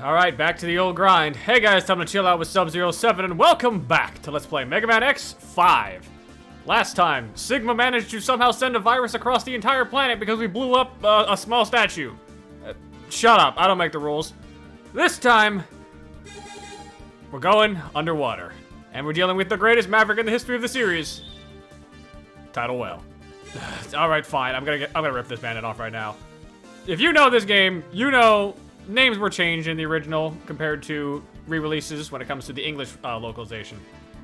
Alright, back to the old grind. Hey guys, time to chill out with Sub-07 and welcome back to Let's Play Mega Man X5. Last time, Sigma managed to somehow send a virus across the entire planet because we blew up a small statue. Shut up, I don't make the rules. This time, we're going underwater. And we're dealing with the greatest maverick in the history of the series. Tidal Whale. Alright, fine, I'm gonna rip this bandit off right now. If you know this game, you know names were changed in the original compared to re-releases when it comes to the English localization.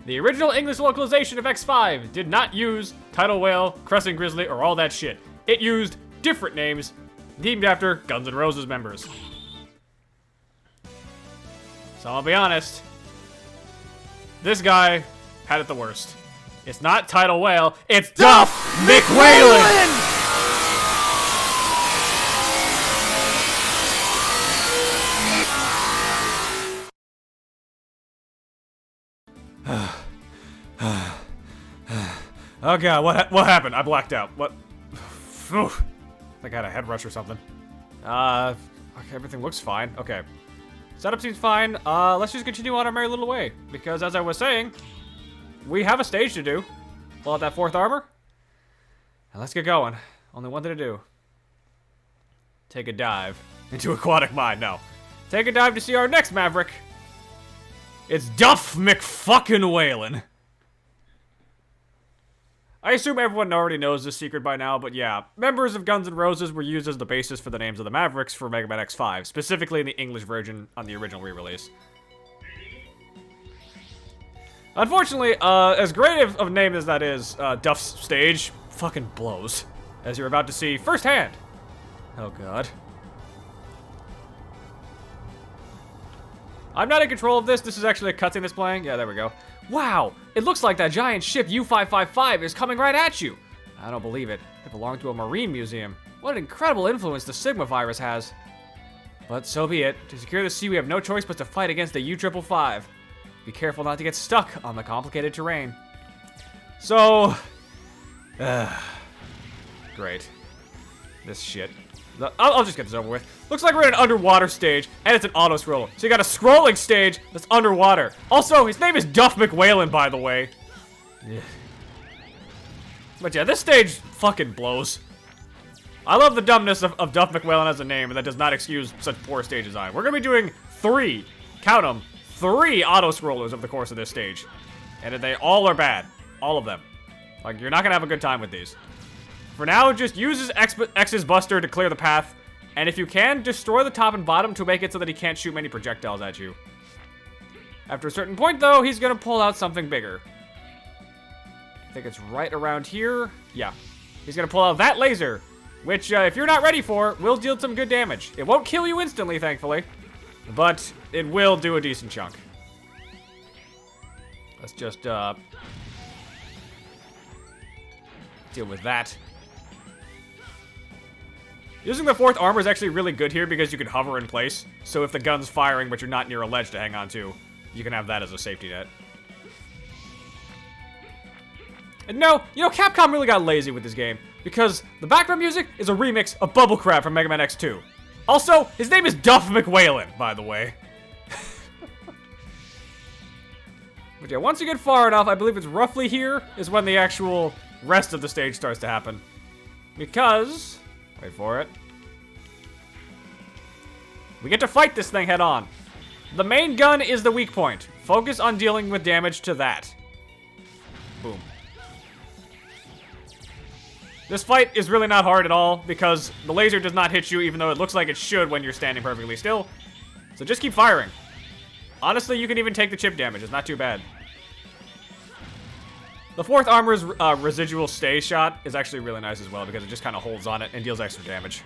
The original English localization of X5 did not use Tidal Whale, Crescent Grizzly, or all that shit. It used different names named after Guns N' Roses members. So I'll be honest, this guy had it the worst. It's not Tidal Whale, it's DUFF MCWHALEN! Oh god, what happened? I blacked out. What? I think I had a head rush or something. Okay, everything looks fine. Okay. Setup seems fine. Let's just continue on our merry little way. Because as I was saying, we have a stage to do. Pull out that 4th armor. And let's get going. Only one thing to do. Take a dive into Aquatic Mine. No. Take a dive to see our next maverick. It's DUFF MCWHALEN. I assume everyone already knows this secret by now, but yeah. Members of Guns N' Roses were used as the basis for the names of the Mavericks for Mega Man X5, specifically in the English version on the original re-release. Unfortunately, as great of a name as that is, Duff's stage fucking blows, as you're about to see firsthand. Oh god. I'm not in control of this. This is actually a cutscene that's playing. Yeah, there we go. Wow, it looks like that giant ship U-555 is coming right at you. I don't believe it. It belonged to a marine museum. What an incredible influence the Sigma virus has. But so be it. To secure the sea, we have no choice but to fight against the U-555. Be careful not to get stuck on the complicated terrain. So, great. This shit. I'll just get this over with. Looks like we're in an underwater stage, and it's an auto-scroller. So you got a scrolling stage that's underwater. Also, his name is DUFF MCWHALEN, by the way. Yeah. But yeah, this stage fucking blows. I love the dumbness of DUFF MCWHALEN as a name, and that does not excuse such poor stage design. We're gonna be doing 3, count them, 3 auto-scrollers over the course of this stage. And they all are bad. All of them. Like, you're not gonna have a good time with these. For now, just use X's Buster to clear the path, and if you can, destroy the top and bottom to make it so that he can't shoot many projectiles at you. After a certain point, though, he's gonna pull out something bigger. I think it's right around here. Yeah. He's gonna pull out that laser, which, if you're not ready for, will deal some good damage. It won't kill you instantly, thankfully, but it will do a decent chunk. Let's just, deal with that. Using the 4th armor is actually really good here because you can hover in place. So if the gun's firing but you're not near a ledge to hang on to, you can have that as a safety net. And no, you know, Capcom really got lazy with this game because the background music is a remix of Bubble Crab from Mega Man X2. Also, his name is DUFF MCWHALEN, by the way. But yeah, once you get far enough, I believe it's roughly here, is when the actual rest of the stage starts to happen. Because... wait for it. We get to fight this thing head on. The main gun is the weak point. Focus on dealing with damage to that. Boom. This fight is really not hard at all because the laser does not hit you even though it looks like it should when you're standing perfectly still. So just keep firing. Honestly, you can even take the chip damage. It's not too bad. The 4th armor's residual stay shot is actually really nice as well because it just kind of holds on it and deals extra damage.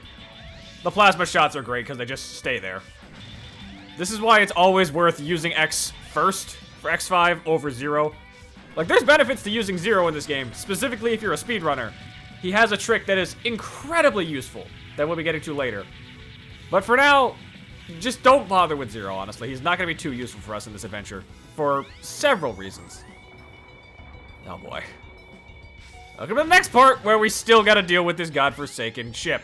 The plasma shots are great because they just stay there. This is why it's always worth using X first for X5 over 0. Like, there's benefits to using 0 in this game, specifically if you're a speedrunner. He has a trick that is incredibly useful that we'll be getting to later. But for now, just don't bother with 0, honestly. He's not going to be too useful for us in this adventure for several reasons. Oh boy. Welcome to the next part, where we still gotta deal with this godforsaken ship.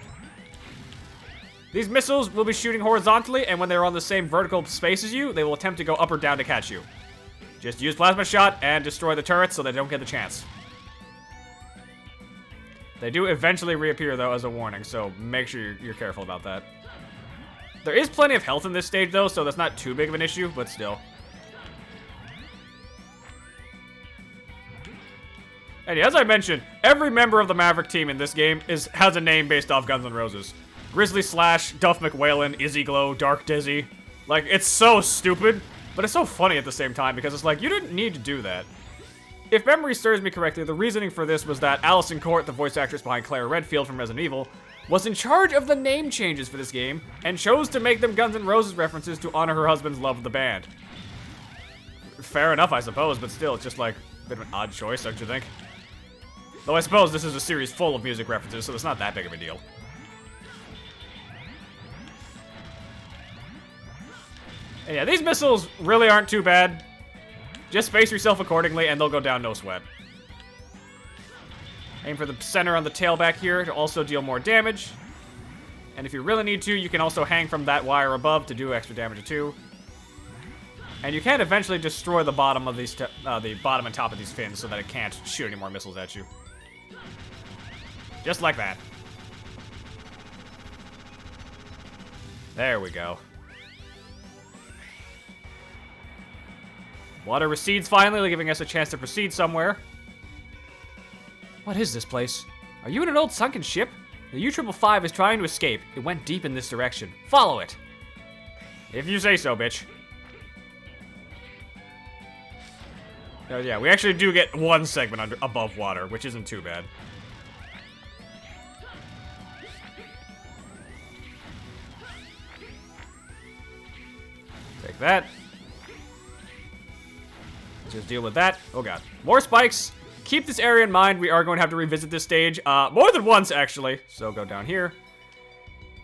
These missiles will be shooting horizontally, and when they're on the same vertical space as you, they will attempt to go up or down to catch you. Just use plasma shot and destroy the turrets so they don't get the chance. They do eventually reappear, though, as a warning, so make sure you're careful about that. There is plenty of health in this stage, though, so that's not too big of an issue, but still. And yeah, as I mentioned, every member of the Maverick team in this game has a name based off Guns N' Roses. Grizzly Slash, Duff McWhalen, Izzy Glow, Dark Dizzy. Like, it's so stupid, but it's so funny at the same time, because it's like, you didn't need to do that. If memory serves me correctly, the reasoning for this was that Allison Court, the voice actress behind Claire Redfield from Resident Evil, was in charge of the name changes for this game, and chose to make them Guns N' Roses references to honor her husband's love of the band. Fair enough, I suppose, but still, it's just like, a bit of an odd choice, don't you think? Though I suppose this is a series full of music references, so it's not that big of a deal. And yeah, these missiles really aren't too bad. Just space yourself accordingly, and they'll go down no sweat. Aim for the center on the tail back here to also deal more damage. And if you really need to, you can also hang from that wire above to do extra damage too. And you can eventually destroy the bottom of these, the bottom and top of these fins so that it can't shoot any more missiles at you. Just like that. There we go. Water recedes finally, giving us a chance to proceed somewhere. What is this place? Are you in an old sunken ship? The U-555 is trying to escape. It went deep in this direction. Follow it. If you say so, bitch. Oh yeah, we actually do get one segment above water, which isn't too bad. Take that. Just deal with that. Oh god. More spikes. Keep this area in mind. We are going to have to revisit this stage more than once, actually. So go down here.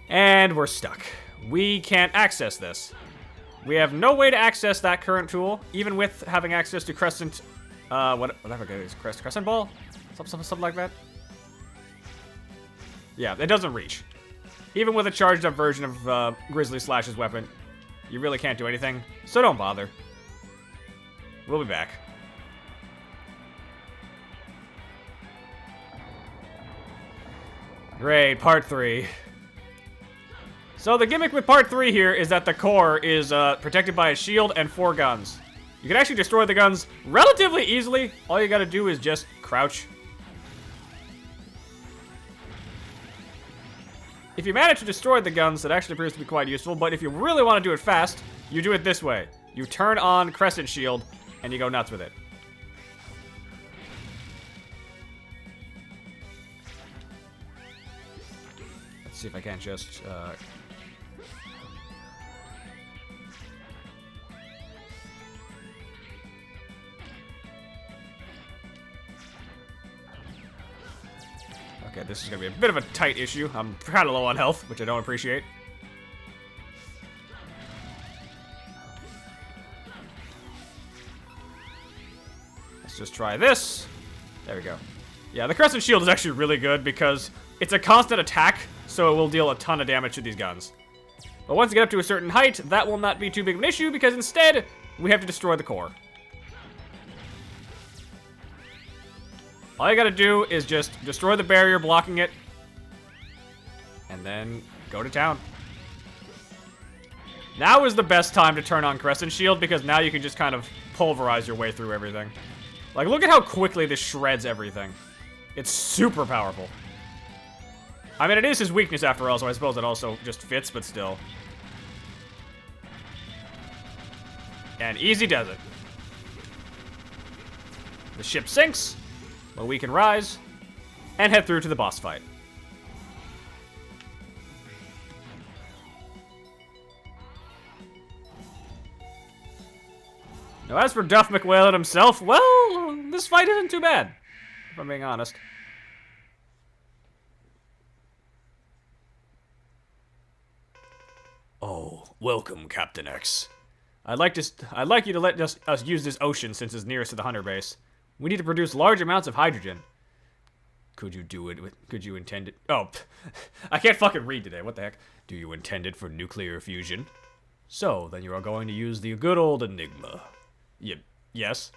And we're stuck. We can't access this. We have no way to access that current tool, even with having access to Crescent... whatever it is. Crescent Ball? Something like that? Yeah, it doesn't reach. Even with a charged up version of Grizzly Slash's weapon, you really can't do anything. So don't bother. We'll be back. Great, part 3. So the gimmick with part 3 here is that the core is protected by a shield and 4 guns. You can actually destroy the guns relatively easily. All you gotta do is just crouch. If you manage to destroy the guns, that actually appears to be quite useful, but if you really want to do it fast, you do it this way. You turn on Crescent Shield, and you go nuts with it. Let's see if I can't just... Okay, this is going to be a bit of a tight issue. I'm kind of low on health, which I don't appreciate. Let's just try this. There we go. Yeah, the Crescent Shield is actually really good because it's a constant attack, so it will deal a ton of damage to these guns. But once you get up to a certain height, that will not be too big of an issue because instead, we have to destroy the core. All you gotta do is just destroy the barrier blocking it, and then go to town. Now is the best time to turn on Crescent Shield because now you can just kind of pulverize your way through everything. Like, look at how quickly this shreds everything. It's super powerful. I mean, it is his weakness after all, so I suppose it also just fits, but still. And easy does it. The ship sinks, but we can rise and head through to the boss fight. Now, as for Duff McWhalen himself, well, this fight isn't too bad, if I'm being honest. Oh, welcome, Captain X. I'd like you to let us use this ocean since it's nearest to the Hunter base. We need to produce large amounts of hydrogen. Could you do it with... Could you intend it... Oh, I can't fucking read today. What the heck? Do you intend it for nuclear fusion? So, then you are going to use the good old enigma. Yes?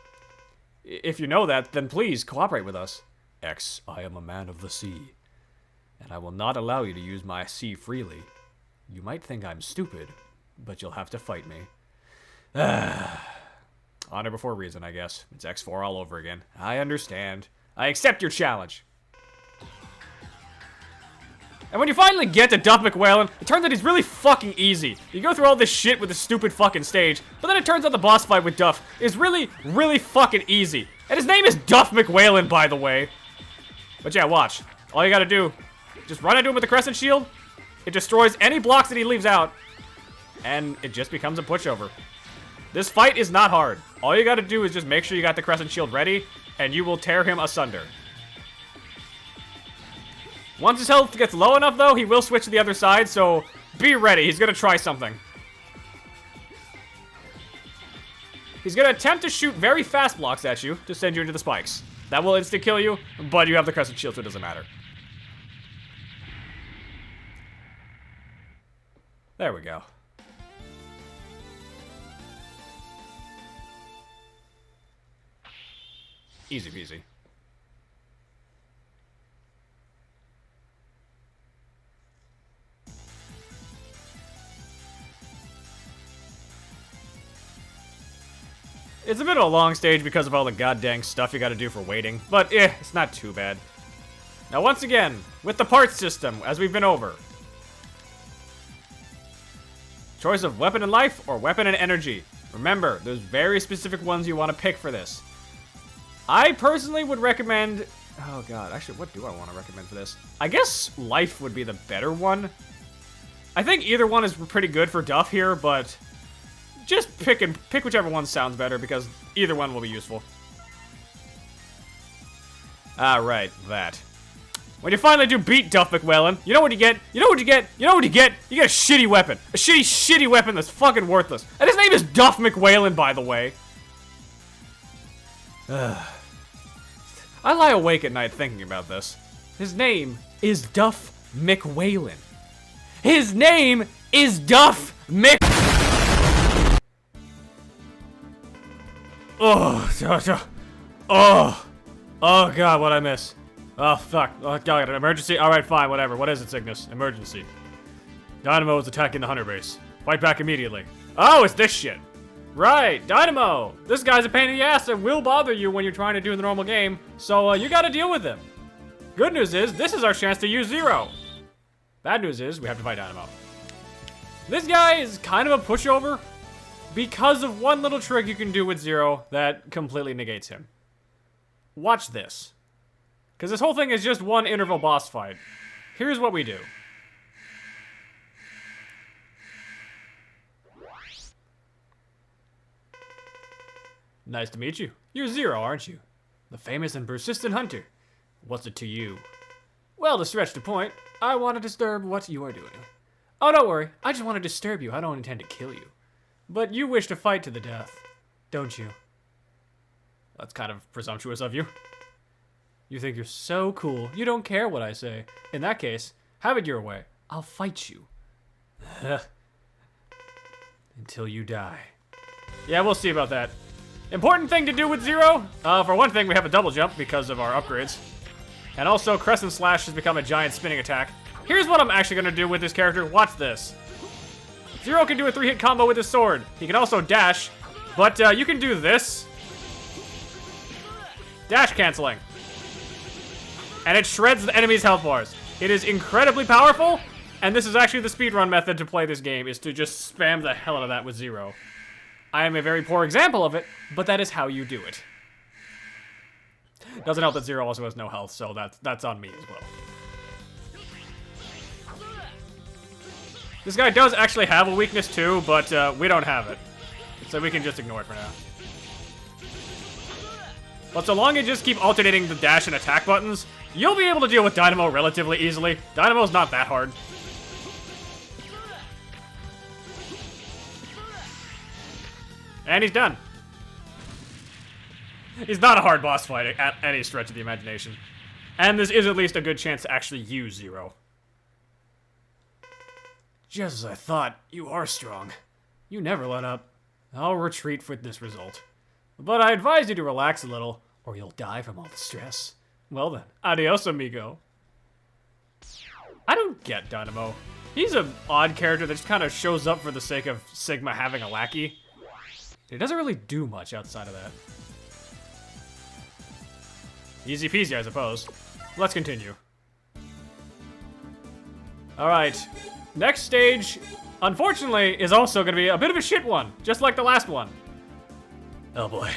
If you know that, then please cooperate with us. X, I am a man of the sea, and I will not allow you to use my sea freely. You might think I'm stupid, but you'll have to fight me. Honor before reason, I guess. It's X4 all over again. I understand. I accept your challenge. And when you finally get to Duff McWhalen, it turns out he's really fucking easy. You go through all this shit with this stupid fucking stage, but then it turns out the boss fight with Duff is really, really fucking easy. And his name is Duff McWhalen, by the way. But yeah, watch. All you gotta do, just run into him with the Crescent Shield. It destroys any blocks that he leaves out, and it just becomes a pushover. This fight is not hard. All you gotta do is just make sure you got the Crescent Shield ready, and you will tear him asunder. Once his health gets low enough, though, he will switch to the other side, so be ready. He's gonna try something. He's gonna attempt to shoot very fast blocks at you to send you into the spikes. That will insta-kill you, but you have the Crescent Shield, so it doesn't matter. There we go. Easy peasy. It's a bit of a long stage because of all the goddamn stuff you gotta do for waiting, but it's not too bad. Now once again, with the parts system, as we've been over. Choice of weapon and life, or weapon and energy. Remember, there's very specific ones you want to pick for this. I personally would recommend... Oh god, actually, what do I want to recommend for this? I guess life would be the better one. I think either one is pretty good for Duff here, but... just pick whichever one sounds better, because either one will be useful. Alright, that. When you finally do beat Duff McWhalen, you know what you get? You know what you get? You know what you get? You get a shitty weapon. A shitty weapon that's fucking worthless. And his name is Duff McWhalen, by the way. I lie awake at night thinking about this. His name is Duff McWhalen. His name is Duff Mc... Oh god, what'd I miss? Oh fuck, oh god, an emergency? Alright, fine, whatever. What is it, Cygnus? Emergency. Dynamo is attacking the hunter base. Fight back immediately. Oh, it's this shit. Right, Dynamo! This guy's a pain in the ass and will bother you when you're trying to do the normal game, so you gotta deal with him. Good news is, this is our chance to use Zero. Bad news is, we have to fight Dynamo. This guy is kind of a pushover, because of one little trick you can do with Zero that completely negates him. Watch this. Because this whole thing is just one interval boss fight. Here's what we do. Nice to meet you. You're Zero, aren't you? The famous and persistent hunter. What's it to you? Well, to stretch the point, I want to disturb what you are doing. Oh, don't worry. I just want to disturb you. I don't intend to kill you. But you wish to fight to the death, don't you? That's kind of presumptuous of you. You think you're so cool, you don't care what I say. In that case, have it your way. I'll fight you. Until you die. Yeah, we'll see about that. Important thing to do with Zero. For one thing, we have a double jump because of our upgrades. And also, Crescent Slash has become a giant spinning attack. Here's what I'm actually going to do with this character. Watch this. Zero can do a 3-hit combo with his sword. He can also dash, but you can do this. Dash canceling. And it shreds the enemy's health bars. It is incredibly powerful, and this is actually the speedrun method to play this game, is to just spam the hell out of that with Zero. I am a very poor example of it, but that is how you do it. Doesn't help that Zero also has no health, so that's on me as well. This guy does actually have a weakness too, but we don't have it. So we can just ignore it for now. But so long as you just keep alternating the dash and attack buttons, you'll be able to deal with Dynamo relatively easily. Dynamo's not that hard. And he's done. He's not a hard boss fight at any stretch of the imagination. And this is at least a good chance to actually use Zero. Just as I thought, you are strong. You never let up. I'll retreat with this result. But I advise you to relax a little, or you'll die from all the stress. Well then, adios amigo. I don't get Dynamo. He's an odd character that just kind of shows up for the sake of Sigma having a lackey. He doesn't really do much outside of that. Easy peasy, I suppose. Let's continue. Alright. Next stage, unfortunately, is also going to be a bit of a shit one, just like the last one. Oh boy.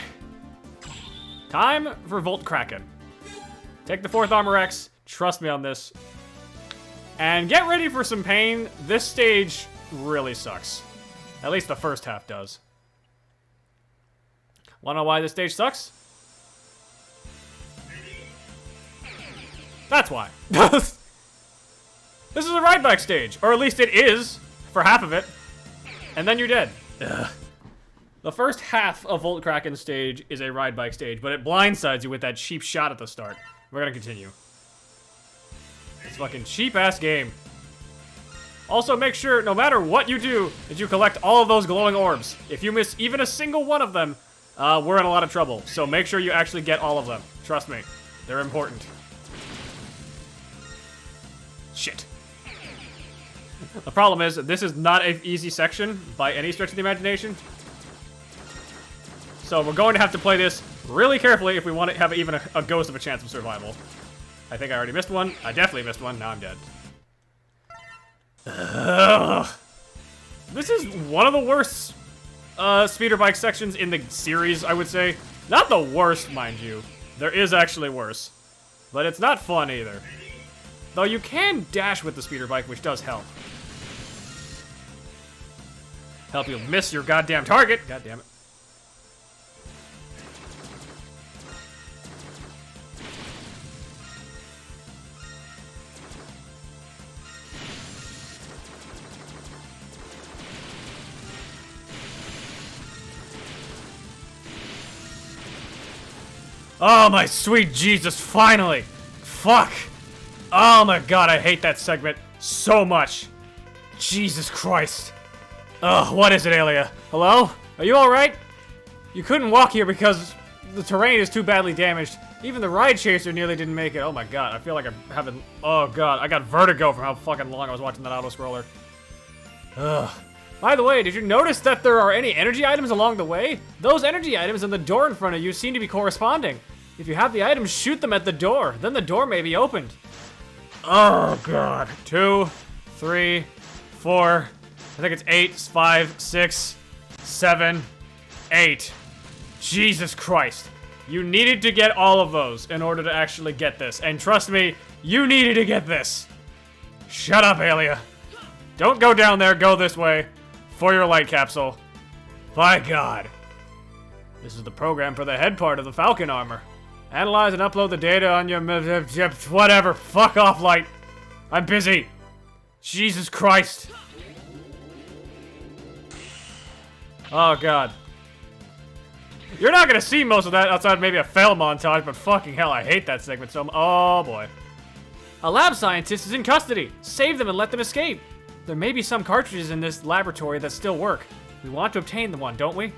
Time for Volt Kraken. Take the 4th Armor X, trust me on this. And get ready for some pain. This stage really sucks. At least the first half does. Wanna know why this stage sucks? That's why. This is a ride bike stage, or at least it is, for half of it. And then you're dead. Ugh. The first half of Volt Kraken stage is a ride bike stage, but it blindsides you with that cheap shot at the start. We're gonna continue. This fucking cheap-ass game. Also, make sure, no matter what you do, that you collect all of those glowing orbs. If you miss even a single one of them, we're in a lot of trouble. So make sure you actually get all of them. Trust me. They're important. Shit. The problem is, this is not an easy section by any stretch of the imagination. So we're going to have to play this really carefully if we want to have even a ghost of a chance of survival. I think I already missed one. I definitely missed one. Now I'm dead. Ugh. This is one of the worst speeder bike sections in the series, I would say. Not the worst, mind you. There is actually worse. But it's not fun either. Though you can dash with the speeder bike, which does help. Help you miss your goddamn target. God damn it. Oh my sweet Jesus, finally! Fuck! Oh my god, I hate that segment so much. Jesus Christ. Ugh, what is it, Alia? Hello? Are you alright? You couldn't walk here because the terrain is too badly damaged. Even the ride chaser nearly didn't make it. Oh my god, I feel like I'm having... Oh god, I got vertigo from how fucking long I was watching that auto-scroller. Ugh. By the way, did you notice that there are any energy items along the way? Those energy items and the door in front of you seem to be corresponding. If you have the items, shoot them at the door. Then the door may be opened. Oh, God. 2, 3, 4. I think it's 8, 5, 6, 7, 8. Jesus Christ. You needed to get all of those in order to actually get this. And trust me, you needed to get this. Shut up, Alia. Don't go down there. Go this way. For your light capsule. By God. This is the program for the head part of the Falcon armor. Analyze and upload the data on your... whatever. Fuck off, Light. I'm busy. Jesus Christ. Oh, God. You're not gonna see most of that outside maybe a fail montage, but fucking hell, I hate that segment so much. Oh, boy. A lab scientist is in custody. Save them and let them escape. There may be some cartridges in this laboratory that still work. We want to obtain the one, don't we?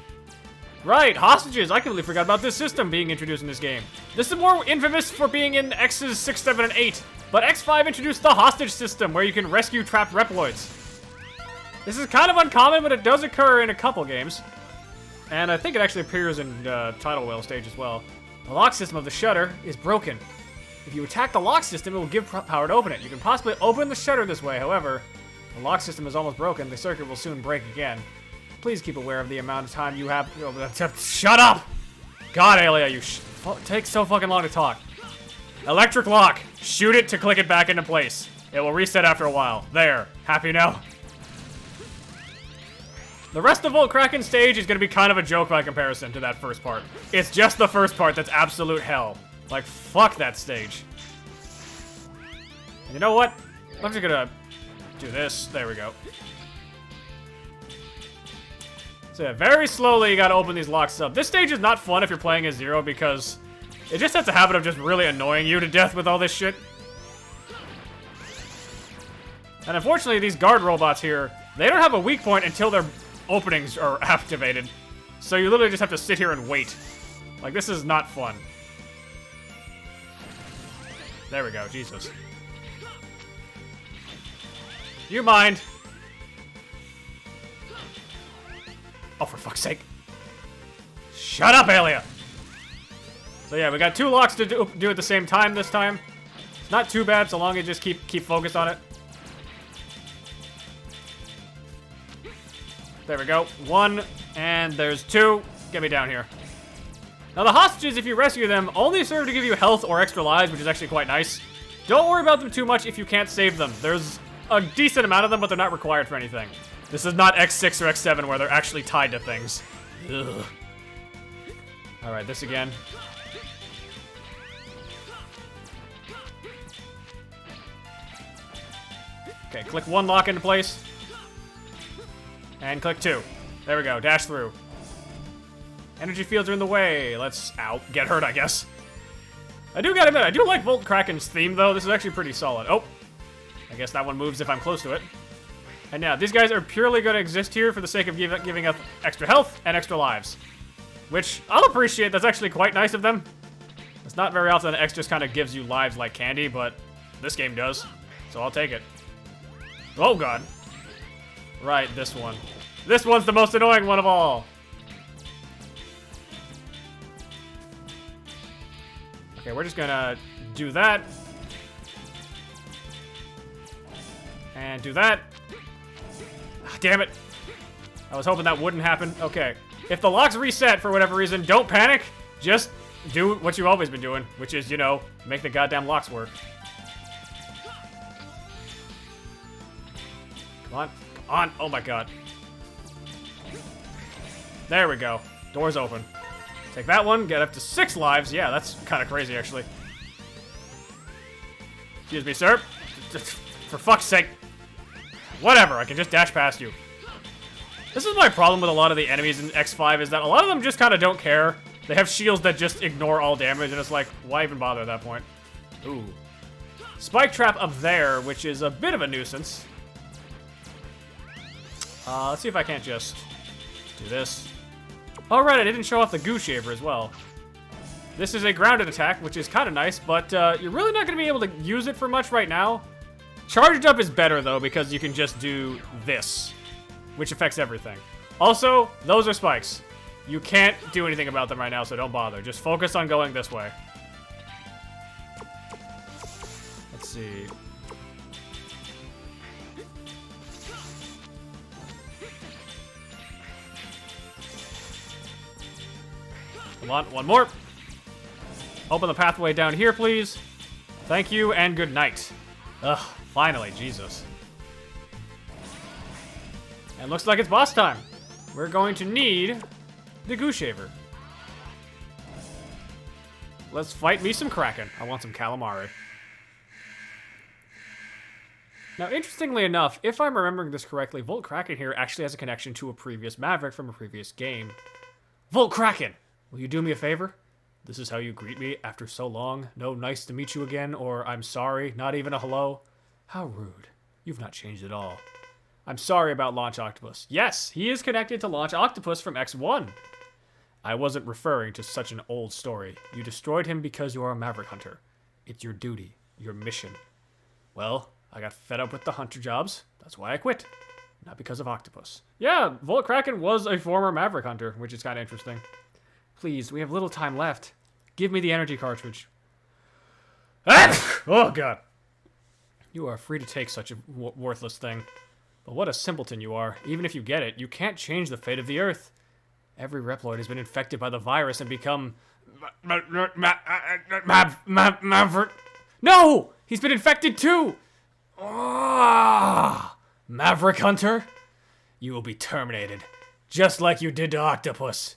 Right, hostages. I completely forgot about this system being introduced in this game. This is more infamous for being in X's 6, 7, and 8. But X5 introduced the hostage system where you can rescue trapped Reploids. This is kind of uncommon, but it does occur in a couple games. And I think it actually appears in Tidal Whale stage as well. The lock system of the shutter is broken. If you attack the lock system, it will give power to open it. You can possibly open the shutter this way, however, the lock system is almost broken. The circuit will soon break again. Please keep aware of the amount of time you have. Shut up! God, Alia, you take so fucking long to talk. Electric lock. Shoot it to click it back into place. It will reset after a while. There. Happy now? The rest of Volt Kraken stage is going to be kind of a joke by comparison to that first part. It's just the first part that's absolute hell. Like, fuck that stage. And you know what? I'm just gonna do this. There we go. So yeah, very slowly you gotta open these locks up. This stage is not fun if you're playing as Zero because It just has a habit of just really annoying you to death with all this shit. And unfortunately, these guard robots here, they don't have a weak point until their openings are activated. So you literally just have to sit here and wait. Like, this is not fun. There we go, Jesus. You mind? Oh, for fuck's sake. Shut up, Alia! So yeah, we got 2 locks to do at the same time this time. It's not too bad, so long as you just keep focused on it. There we go. 1, and there's 2. Get me down here. Now the hostages, if you rescue them, only serve to give you health or extra lives, which is actually quite nice. Don't worry about them too much if you can't save them. There's a decent amount of them, but they're not required for anything. This is not X6 or X7 where they're actually tied to things. Ugh. Alright, this again. Okay, click 1 lock into place. And click 2. There we go, dash through. Energy fields are in the way. Let's get hurt, I guess. I do gotta admit, I do like Volt Kraken's theme, though. This is actually pretty solid. Oh, I guess that one moves if I'm close to it. And now, these guys are purely going to exist here for the sake of giving us extra health and extra lives. Which, I'll appreciate. That's actually quite nice of them. It's not very often that X just kind of gives you lives like candy, but this game does. So I'll take it. Oh, God. Right, this one. This one's the most annoying one of all. Okay, we're just gonna do that. And do that. Ah, damn it. I was hoping that wouldn't happen. Okay. If the locks reset for whatever reason, don't panic. Just do what you've always been doing, which is, you know, make the goddamn locks work. Come on. Come on. Oh my god. There we go. Door's open. Take that one, get up to 6 lives. Yeah, that's kind of crazy, actually. Excuse me, sir. For fuck's sake. Whatever, I can just dash past you. This is my problem with a lot of the enemies in X5, is that a lot of them just kind of don't care. They have shields that just ignore all damage, and it's like, why even bother at that point? Ooh. Spike trap up there, which is a bit of a nuisance. Let's see if I can't just do this. Oh, right, I didn't show off the Goo Shaver as well. This is a grounded attack, which is kind of nice, but you're really not going to be able to use it for much right now. Charged up is better, though, because you can just do this, which affects everything. Also, those are spikes. You can't do anything about them right now, so don't bother. Just focus on going this way. Let's see. Come on, one more. Open the pathway down here, please. Thank you, and good night. Ugh, finally, Jesus. And looks like it's boss time. We're going to need the Goo Shaver. Let's fight me some Kraken. I want some calamari. Now, interestingly enough, if I'm remembering this correctly, Volt Kraken here actually has a connection to a previous Maverick from a previous game. Volt Kraken! Will you do me a favor? This is how you greet me after so long. No nice to meet you again, or I'm sorry, not even a hello. How rude. You've not changed at all. I'm sorry about Launch Octopus. Yes, he is connected to Launch Octopus from X1. I wasn't referring to such an old story. You destroyed him because you are a Maverick Hunter. It's your duty, your mission. Well, I got fed up with the hunter jobs. That's why I quit. Not because of Octopus. Yeah, Volt Kraken was a former Maverick Hunter, which is kind of interesting. Please, we have little time left. Give me the energy cartridge. Ah! Oh, God. You are free to take such a worthless thing. But what a simpleton you are. Even if you get it, you can't change the fate of the Earth. Every Reploid has been infected by the virus and become... Maverick. No! He's been infected too! Oh, Maverick Hunter? You will be terminated. Just like you did to Octopus.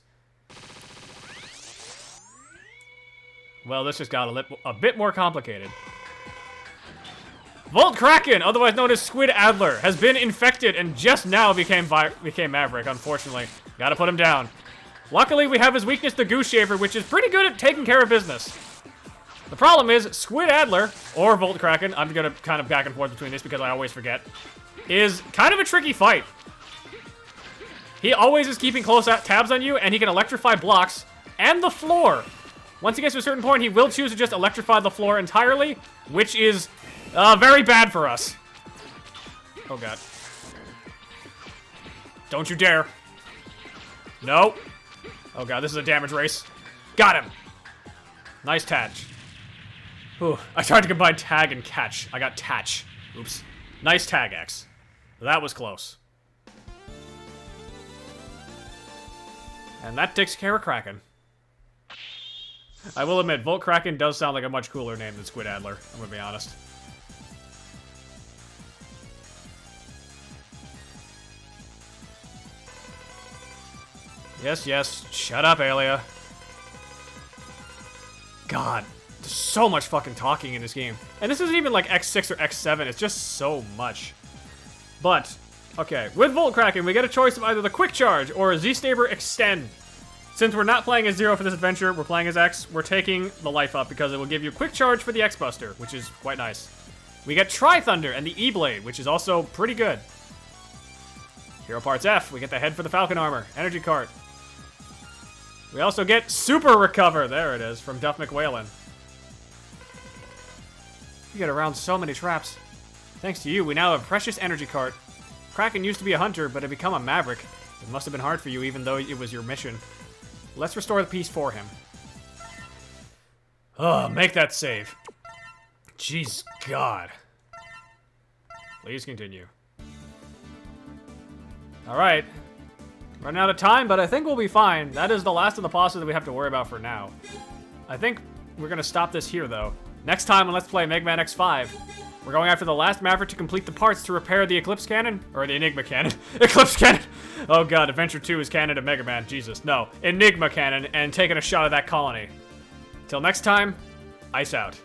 Well, this just got a bit more complicated. Volt Kraken, otherwise known as Squid Adler, has been infected and just now became Maverick, unfortunately. Gotta put him down. Luckily, we have his weakness, the Goose Shaver, which is pretty good at taking care of business. The problem is, Squid Adler, or Volt Kraken, I'm gonna kind of back and forth between this because I always forget, is kind of a tricky fight. He always is keeping close tabs on you, and he can electrify blocks and the floor. Once he gets to a certain point, he will choose to just electrify the floor entirely, which is very bad for us. Oh, God. Don't you dare. No. Oh, God, this is a damage race. Got him. Nice tatch. Ooh, I tried to combine tag and catch. I got tatch. Oops. Nice tag X. That was close. And that takes care of Kraken. I will admit, Volt Kraken does sound like a much cooler name than Squid Adler, I'm gonna be honest. Yes, yes, shut up, Alia. God, there's so much fucking talking in this game. And this isn't even like X6 or X7, it's just so much. But, okay, with Volt Kraken, we get a choice of either the Quick Charge or Z-Staber Extend. Since we're not playing as Zero for this adventure, we're playing as X, we're taking the life up because it will give you Quick Charge for the X-Buster, which is quite nice. We get Tri-Thunder and the E-Blade, which is also pretty good. Hero Parts F, we get the head for the Falcon Armor, Energy Cart. We also get Super Recover, there it is, from DUFF McWhalen. You get around so many traps. Thanks to you, we now have Precious Energy Cart. Kraken used to be a hunter, but had become a maverick. It must have been hard for you, even though it was your mission. Let's restore the peace for him. Oh, make that save. Jeez, God. Please continue. Alright. Running out of time, but I think we'll be fine. That is the last of the bosses that we have to worry about for now. I think we're gonna stop this here, though. Next time on Let's Play Mega Man X5, we're going after the last Maverick to complete the parts to repair the Eclipse Cannon. Or the Enigma Cannon. Eclipse Cannon! Oh god, Adventure 2 is canon to Mega Man. Jesus, no. Enigma Cannon, and taking a shot at that colony. Till next time, ice out.